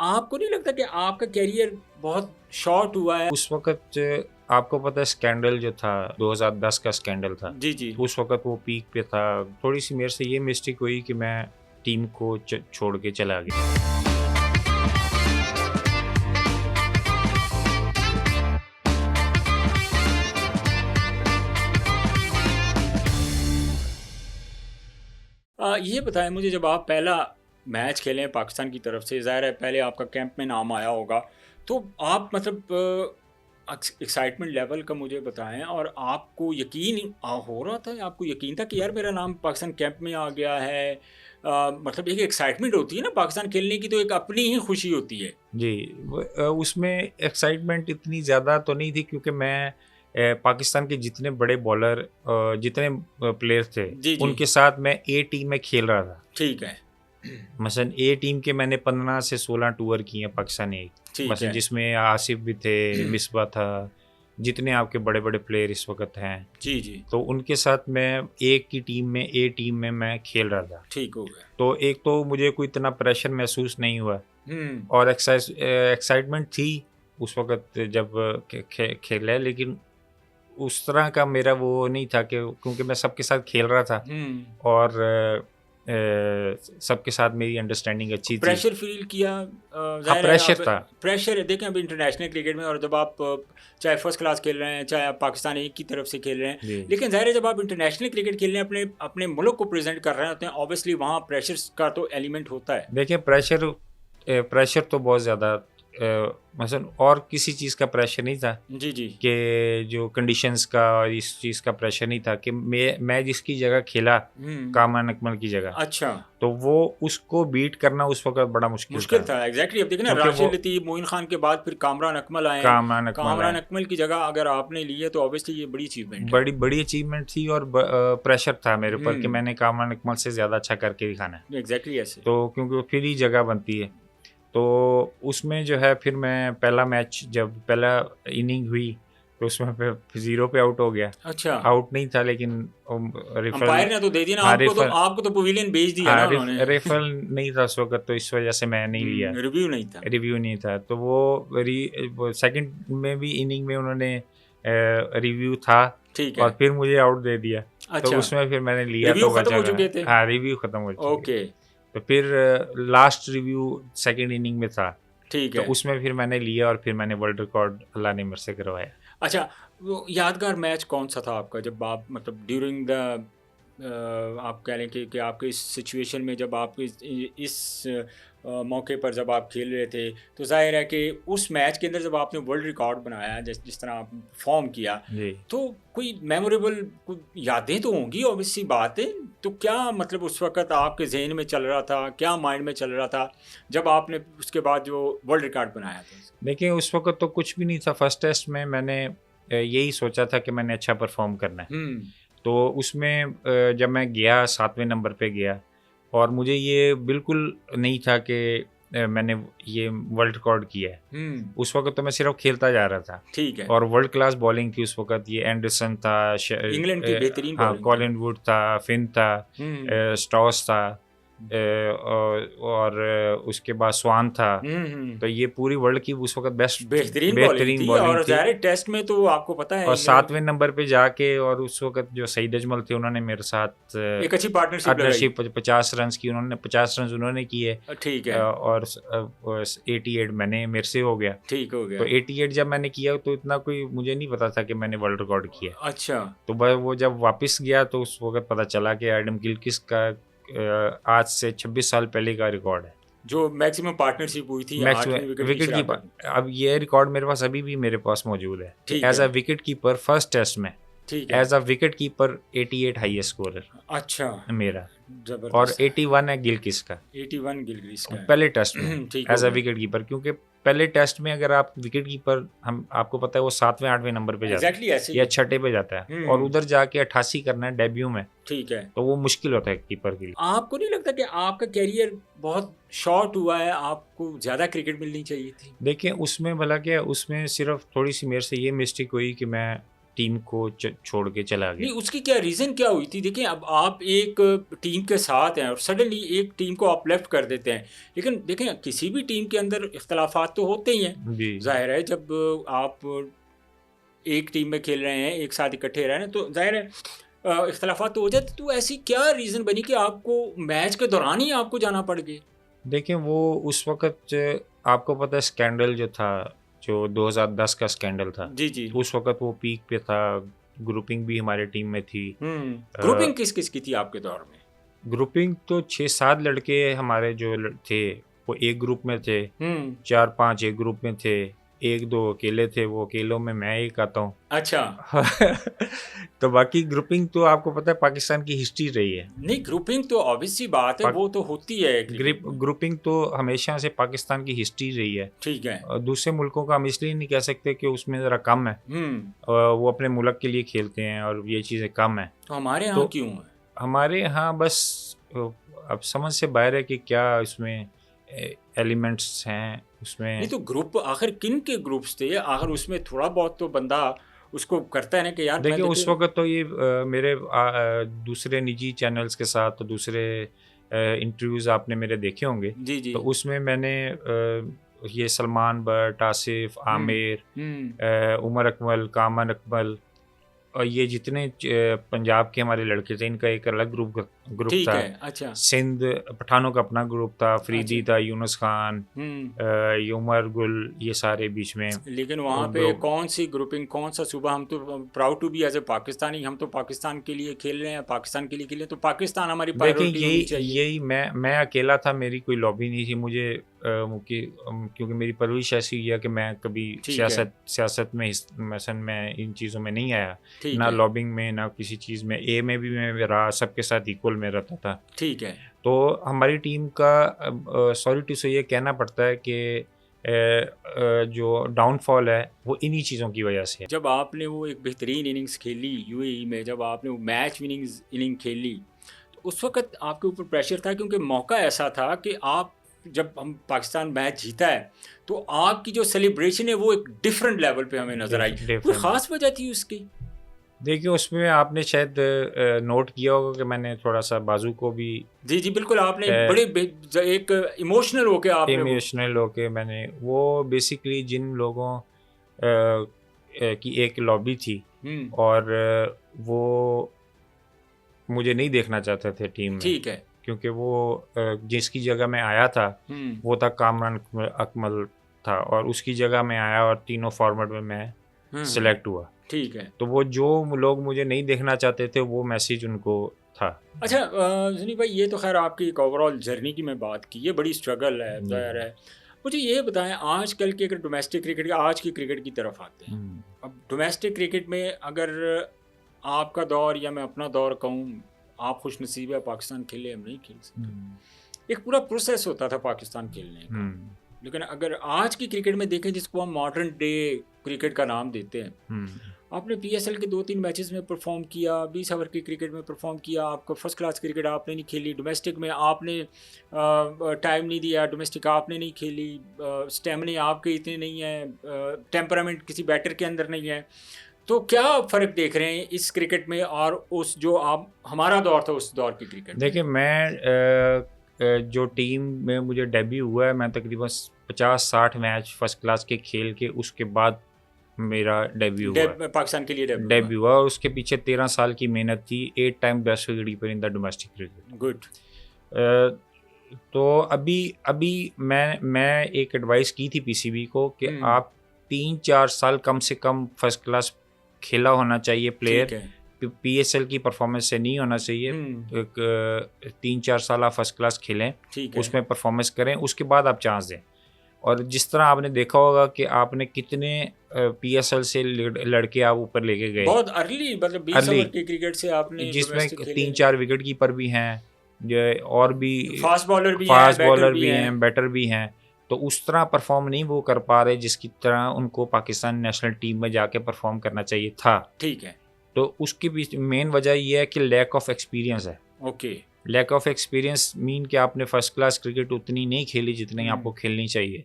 आपको नहीं लगता कि आपका करियर बहुत शॉर्ट हुआ है? उस वक़्त आपको पता है स्कैंडल जो था 2010 का स्कैंडल था। जी, जी। उस वक़्त वो पीक पे था। थोड़ी-सी मेरे से ये मिस्टेक हुई कि मैं टीम को छोड़ के चला गया। ये बताएँ मुझे, जब आप पहला मैच खेले हैं पाकिस्तान की तरफ से, ज़ाहिर है पहले आपका कैंप में नाम आया होगा, तो आप मतलब एक्साइटमेंट लेवल का मुझे बताएँ, और आपको यकीन हो रहा था, आपको यकीन था कि यार मेरा नाम पाकिस्तान कैंप में आ गया है? मतलब एक एक्साइटमेंट होती है ना पाकिस्तान खेलने की, तो एक अपनी ही खुशी होती है। जी, उसमें एक्साइटमेंट इतनी ज़्यादा तो नहीं थी क्योंकि मैं पाकिस्तान के जितने बड़े बॉलर जितने प्लेयर थे, जी, जी। उनके साथ मैं ए टीम में खेल रहा था। ठीक है। मसलन ए टीम के मैंने 15 से 16 टूर किए हैं पाकिस्तान ए। ठीक मसलन है। जिसमें आसिफ भी थे, मिसबा था, जितने आपके बड़े-बड़े प्लेयर इस वक़्त हैं, जी, जी। तो उनके साथ मैं एक की टीम में ए टीम में मैं खेल रहा था। ठीक हो गया। तो एक तो मुझे कोई इतना प्रेशर महसूस नहीं हुआ हुँ। और एक्साइटमेंट थी उस वक़्त जब खेला, लेकिन उस तरह का मेरा वो नहीं था कि क्योंकि मैं सबके साथ खेल रहा था हुँ। और सबके साथ मेरी अंडरस्टैंडिंग अच्छी थी। प्रेशर फ़ील किया? हाँ, ज़ाहिर है प्रेशर अब था। प्रेशर है, देखें अभी इंटरनेशनल क्रिकेट में, और जब आप चाहे फर्स्ट क्लास खेल रहे हैं, चाहे आप पाकिस्तान ए की तरफ से खेल रहे हैं, जी। लेकिन ज़ाहिर है जब आप इंटरनेशनल क्रिकेट खेल रहे हैं, अपने अपने मुल्क को प्रेज़ेंट कर रहे होते हैं, ऑब्वियसली वहाँ प्रेशर्स का तो एलिमेंट होता है। देखिए प्रेशर तो बहुत ज़्यादा मसलन और किसी चीज़ का प्रेशर नहीं था जी, जी। कि जो कंडीशंस का और इस चीज़ का प्रेशर नहीं था कि मैं जिसकी जगह खेला, हुँ। कामरान अकमल की जगह, अच्छा। तो वो उसको बीट करना उस वक़्त बड़ा मुश्किल मुश्किल था। था, एग्ज़ैक्टली। अब देखिए ना, क्योंकि वो राशिद लतीफ़, मोइन खान के बाद फिर कामरान अकमल आए हैं। कामरान अकमल कामरान हैं। अकमल की जगह अगर आपने ली है तो ऑब्वियसली ये बड़ी अचीवमेंट है। बड़ी बड़ी अचीवमेंट थी और प्रेशर था मेरे ऊपर कि हुँ। मैंने कामरान अकमल से ज़्यादा अच्छा करके दिखाना है। एग्ज़ैक्टली ऐसे। तो क्योंकि वो फिर ही जगह बनती है। तो उसमें जो है फिर मैं पहला मैच जब पहला इनिंग हुई तो उसमें फिर 0 पे आउट हो गया। अच्छा। आउट नहीं था लेकिन रेफर अंपायर ने तो दे दिया ना हाँ, आपको, तो आपको तो पवेलियन भेज दिया ना उन्होंने। रेफर नहीं था उस वक़्त तो इस वज़ह से मैं नहीं लिया। रिव्यू नहीं था। रिव्यू नहीं था। तो वो सेकंड में भी इनिंग में उन्होंने रिव्यू था ठीक और है। फिर मुझे आउट दे दिया। तो अच्छा। उसमें फिर मैंने लिया रिव्यू तो खत्म बचा हो गया। चुके थे? हाँ, रिव्यू खत्म हो चुके थे। ओके। तो फिर लास्ट रिव्यू सेकंड इनिंग में था। ठीक तो है। उसमें फिर मैंने लिया और फिर मैंने वर्ल्ड रिकॉर्ड अल्लाह ने मेरे से करवाया। अच्छा, वो यादगार मैच कौन-सा था आपका, जब आप मतलब ड्यूरिंग द आप कह लें कि आपके इस सिचुएशन में, जब आप इस मौके पर जब आप खेल रहे थे, तो ज़ाहिर है कि उस मैच के अंदर जब आपने वर्ल्ड रिकॉर्ड बनाया, जिस जिस तरह आप परफ़ॉर्म किया, जी। तो कोई मेमोरेबल कोई यादें तो होंगी, ऑब्वियस सी बात है। तो क्या मतलब उस वक़्त आपके ज़हन में चल रहा था, क्या माइंड में चल रहा था, जब आपने उसके बाद जो वर्ल्ड रिकॉर्ड बनाया था? देखिए उस वक़्त तो कुछ भी नहीं था। फर्स्ट टेस्ट में मैंने यही सोचा था कि मैंने अच्छा परफ़ॉर्म करना है। हुँ। तो उसमें जब मैं गया 7वें नंबर पे गया और मुझे ये बिल्कुल नहीं था कि मैंने ये वर्ल्ड रिकॉर्ड किया है। हुँ। उस वक़्त तो मैं सिर्फ़ खेलता जा रहा था ठीक है। और वर्ल्ड क्लास बॉलिंग थी उस वक़्त। ये एंडरसन था, इंग्लैंड की बेहतरीन हाँ, बॉलिंग थी। कॉलिन वुड था, फिन था, हुँ। स्टॉस था, और उसके बाद स्वान था। हुँ, हुँ। तो ये पूरी वर्ल्ड की उस वक़्त बेहतरीन बॉलिंग बेहतरीन थी, बॉलिंग और थी। ज़ाहिर है टेस्ट में तो आपको पता है और इंग्लैंड 7वें नंबर पे जाके और उस वक़्त जो सईद अजमल थे उन्होंने मेरे साथ एक अच्छी पार्टनरशिप लगाई। पार्टनरशिप 50 रन्स की, उन्होंने 50 रन्स उन्होंने किए ठीक है। और 88 मैंने मेरे से हो गया। ठीक हो तो गया। 88 जब मैंने किया तो इतना कोई मुझे नहीं पता था कि मैंने वर्ल्ड रिकॉर्ड किया। अच्छा। तो वो जब वापस गया तो उस वक़्त पता चला कि एडम गिलक्रिस्ट का आज से 26 साल पहले का रिकॉर्ड है। जो मैक्सिमम पार्टनरशिप हुई थी, 8वीं मैक्सिमम विकेट की विकेट शरारत। कीपर। अब ये रिकॉर्ड मेरे पास अभी भी मेरे पास मौजूद है कि ठीक एज है। A wicket keeper first test में ठीक है। As a wicket keeper 88 highest scorer अच्छा। मेरा और ज़बरदस्त। 81 है गिलक्रिस्ट का 81 गिलक्रिस्ट का है। पहले टेस्ट में ठीक हो एज अ गया। Wicket keeper. क्योंकि पहले टेस्ट में अगर आप विकेट कीपर, हम आपको पता है वो 7वें 8वें नंबर पे जाता एग्ज़ैक्टली ऐसे है ही या है। 6ठे पे जाता है और उधर जाके 88 करना है डेब्यू में, ठीक है। तो वो मुश्किल होता है कीपर के लिए। आपको नहीं लगता कि आपका करियर बहुत शॉर्ट हुआ है, आपको ज़्यादा क्रिकेट मिलनी चाहिए थी? देखिए उसमें भला क्या, उसमें सिर्फ थोड़ी सी मेरे से ये मिस्टेक हुई कि मैं टीम को छोड़ के चला नहीं, गया। उसकी क्या रीज़न क्या हुई थी? देखिए, अब आप एक टीम के साथ हैं और सडनली एक टीम को आप लेफ्ट कर देते हैं। लेकिन देखें, किसी भी टीम के अंदर इख्तलाफात तो होते ही हैं। जी। ज़ाहिर है, जब आप एक टीम में खेल रहे हैं, एक साथ इकट्ठे रह रहे हैं, तो ज़ाहिर है इख्तलाफात तो हो जाते। तो ऐसी क्या रीज़न बनी कि आपको मैच के दौरान ही आपको जाना पड़ गया? देखिए वो उस वक़्त आपको पता है स्कैंडल जो था, जो 2010 का स्कैंडल था, जी, जी। तो उस वक़्त वो पीक पे था, ग्रुपिंग भी हमारी टीम में थी। ग्रुपिंग किस-किस की थी आपके दौर में? ग्रुपिंग तो 6-7 लड़के हमारे जो थे, वो एक ग्रुप में थे, हुँ, 4-5 एक ग्रुप में थे, 1-2 अकेले थे, वो अकेलों में मैं एक आता हूँ। अच्छा। तो बाकी ग्रुपिंग तो आपको पता है पाकिस्तान की हिस्ट्री रही है। नहीं, ग्रुपिंग तो ऑब्वियस सी बात है, पाक वो तो होती है क्रिकेट में। ग्रुपिंग तो हमेशा से पाकिस्तान की हिस्ट्री रही है। ठीक है। दूसरे मुल्कों का हम इसलिए नहीं कह सकते कि उसमें ज़रा कम है। हुँ, वो अपने मुल्क के लिए खेलते हैं और ये चीज़ें कम है। तो हमारे यहाँ तो क्यों है? हमारे यहाँ बस अब समझ से बाहर है कि क्या इसमें एलिमेंट्स हैं उसमें। नहीं, तो ग्रुप आखिर किन के ग्रुप्स थे? आखिर उसमें थोड़ा बहुत तो बंदा उसको करता है ना कि यार मैं देखिए उस देखिए। वक़्त तो ये मेरे दूसरे निजी चैनल्स के साथ तो दूसरे इंटरव्यूज़ आपने मेरे देखे होंगे। जी, जी। तो उसमें मैंने ये सलमान बट, आसिफ, हुँ, आमिर, हुँ। उमर अकमल, कामन अकमल और ये जितने पंजाब के हमारे लड़के थे, इनका एक अलग ग्रुप ठीक था। है, अच्छा, सिंध पठानों का अपना ग्रुप था, अच्छा। अफरीदी था, यूनुस खान, हुँ। ये उमर गुल, ये सारे बीच में लेकिन वहाँ पे ग्रुप। कौन-सी ग्रुपिंग, कौन-सा सूबा? हम तो proud to be as a Pakistani, हम तो पाकिस्तान के लिए खेल रहे हैं, पाकिस्तान के लिए खेल रहे हैं, तो पाकिस्तान हमारी देखिए प्रायोरिटी होनी यही चाहिए। यही मैं अकेला था, मेरी कोई लॉबी नहीं थी। मुझे क्योंकि मेरी परवरिश ऐसी हुई है कि मैं कभी ठीक है, सियासत में मसलन मैं इन चीज़ों में नहीं आया, ठीक ना है, लॉबिंग में, ना किसी चीज़ में। ए में भी मैं रहा, सबके साथ इक्वल में रहता था। ठीक है। तो हमारी टीम का सॉरी टू से ये कहना पड़ता है कि जो डाउनफॉल है वो इन्हीं चीज़ों की वजह से है। जब आपने वो एक बेहतरीन इनिंग्स खेली यूएई में, जब आपने वो मैच विनिंग्स इनिंग खेली, तो उस वक़्त आपके ऊपर प्रेशर था क्योंकि मौका ऐसा था कि आप, जब हम पाकिस्तान मैच जीता है, तो आपकी जो सेलिब्रेशन है वो एक डिफरेंट लेवल पे हमें नज़र आई। कोई डिफरेंट। ख़ास वजह थी उसकी? देखिए उसमें आपने शायद नोट किया होगा कि मैंने थोड़ा सा बाजू को भी जी, जी, बिल्कुल, आपने बड़े एक इमोशनल होके आपने वो। इमोशनल होके मैंने वो बेसिकली जिन लोगों की एक लॉबी थी हुँ, और वो मुझे नहीं देखना चाहते थे टीम में, ठीक है। क्योंकि वो जिसकी जगह मैं आया था हुँ, वो था कामरान अकमल था और उसकी जगह मैं आया और तीनों फॉर्मेट में मैं हुँ, सिलेक्ट हुआ। ठीक है। तो वो जो लोग मुझे नहीं देखना चाहते थे वो मैसेज उनको था। अच्छा, ज़नी भाई, ये तो ख़ैर आपकी एक ओवरऑल जर्नी की मैं बात की, ये बड़ी स्ट्रगल है, जी। ज़ाहिर है। मुझे ये बताएँ, आजकल के अगर डोमेस्टिक क्रिकेट, आज की क्रिकेट की तरफ आते हैं। हम्म, अब डोमेस्टिक क्रिकेट में अगर आपका दौर या मैं अपना दौर कहूँ, आप खुशनसीब है पाकिस्तान खेले, हम नहीं खेल सकते। हम्म, एक पूरा प्रोसेस होता था पाकिस्तान खेलने का। हम्म, लेकिन अगर आज की क्रिकेट में देखें, जिसको हम मॉडर्न डे क्रिकेट का नाम देते हैं, हम्म, आपने पीएसएल के 2-3 मैचेस में परफॉर्म किया, 20 ओवर की क्रिकेट में परफॉर्म किया, आपका फर्स्ट क्लास क्रिकेट आपने नहीं खेली, डोमेस्टिक में आपने टाइम नहीं दिया, डोमेस्टिक आपने नहीं खेली, स्टेमिना आपके इतने नहीं है, टेम्परामेंट किसी बैटर के अंदर नहीं है। तो क्या फ़र्क देख रहे हैं इस क्रिकेट में और उस जो आप, हमारा दौर था, उस दौर की क्रिकेट में? देखिए मैं जो टीम में मुझे डेब्यू हुआ है, मैं तकरीबन 50-60 मैच फर्स्ट क्लास के खेल के उसके बाद मेरा डेब्यू हुआ। पाकिस्तान के लिए डेब्यू हुआ। डेब्यू हुआ और उसके पीछे 13 साल की मेहनत थी, 8 time best wicketkeeper in the domestic cricket. Good. तो अभी अभी मैं एक एडवाइस की थी पीसीबी को कि हम्म, आप 3-4 साल कम से कम फर्स्ट क्लास खेला होना चाहिए प्लेयर, ठीक है। पीएसएल की परफॉर्मेंस से नहीं होना चाहिए। एक 3-4 साल आप फर्स्ट क्लास खेलें, ठीक है। उसमें परफॉर्मेंस करें, उसके बाद आप चांस दें। और जिस तरह आपने देखा होगा कि आपने कितने पीएसएल से लड़के आप ऊपर लेके गए बहुत अर्ली, मतलब 20 अर्ली, ओवर की क्रिकेट से आपने जिसमें डोमेस्टिक खेले। 3-4 विकेट कीपर भी हैं, और भी फास्ट बॉलर भी हैं, फास्ट बैटर बॉलर भी भी हैं। हैं, बैटर भी हैं। तो उस तरह परफॉर्म नहीं वो कर पा रहे जिसकी तरह उनको पाकिस्तान नेशनल टीम में जाके परफॉर्म करना चाहिए था। ठीक है। तो उसकी भी मेन वजह ये है कि लैक ऑफ एक्सपीरियंस है। Okay. Lack of experience mean कि आपने फर्स्ट क्लास क्रिकेट उतनी नहीं खेली जितनी आपको खेलनी चाहिए।